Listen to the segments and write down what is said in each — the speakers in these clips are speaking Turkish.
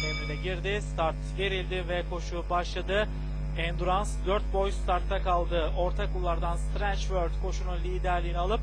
Bey'in emrine girdi. Start verildi ve koşu başladı. Endurance 4 boy startta kaldı. Orta kullardan Strange World koşunun liderliğini alıp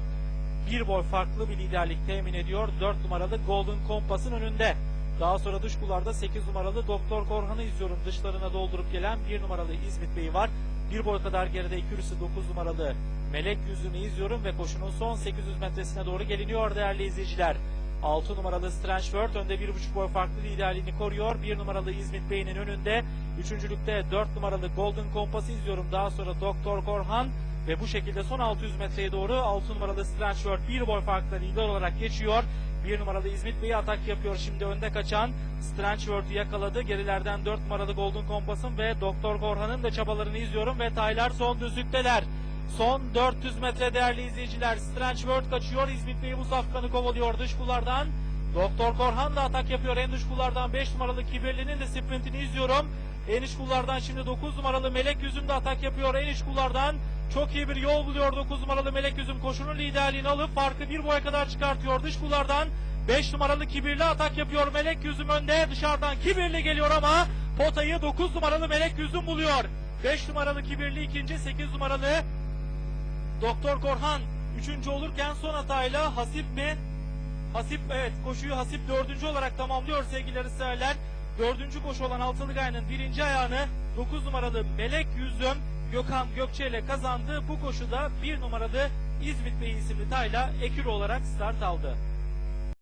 bir boy farklı bir liderlik temin ediyor. 4 numaralı Golden Compass'ın önünde. Daha sonra dış kullarda 8 numaralı Doktor Korhan'ı izliyorum. Dışlarına doldurup gelen 1 numaralı İzmit Bey var. Bir boy kadar geride ikilisi 9 numaralı Melek Yüzümü izliyorum ve koşunun son 800 metresine doğru geliniyor değerli izleyiciler. 6 numaralı Strange World önde 1,5 boy farklı liderliğini koruyor. 1 numaralı İzmit Bey'in önünde. Üçüncülükte 4 numaralı Golden Compass'ı izliyorum. Daha sonra Doktor Korhan ve bu şekilde son 600 metreye doğru 6 numaralı Strange World 1 boy farklı lider olarak geçiyor. 1 numaralı İzmit Bey'i atak yapıyor. Şimdi önde kaçan Strange World'u yakaladı. Gerilerden 4 numaralı Golden Compass'ın ve Doktor Korhan'ın da çabalarını izliyorum ve taylar son düzlükteler. Son 400 metre değerli izleyiciler. Strange World kaçıyor. İzmit Bey'i bu safkanı kovalıyor dış kullardan. Doktor Korhan da atak yapıyor. En dış kullardan 5 numaralı Kibirli'nin de sprintini izliyorum. En iç kullardan şimdi 9 numaralı Melek Yüzüm de atak yapıyor. En iç kullardan çok iyi bir yol buluyor 9 numaralı Melek Yüzüm. Koşunun liderliğini alıp farkı bir boya kadar çıkartıyor. Dış kullardan 5 numaralı Kibirli atak yapıyor. Melek Yüzüm önde. Dışarıdan Kibirli geliyor ama potayı 9 numaralı Melek Yüzüm buluyor. 5 numaralı Kibirli ikinci, 8 numaralı Doktor Korhan üçüncü olurken son hatayla koşuyu Hasip dördüncü olarak tamamlıyor sevgili seyirciler. Dördüncü koşu olan Altılı Gaye'nin birinci ayağını 9 numaralı Melek Yüzüm Gökhan Gökçe ile kazandı. Bu koşuda 1 numaralı İzmit Bey isimli tayla ekür olarak start aldı.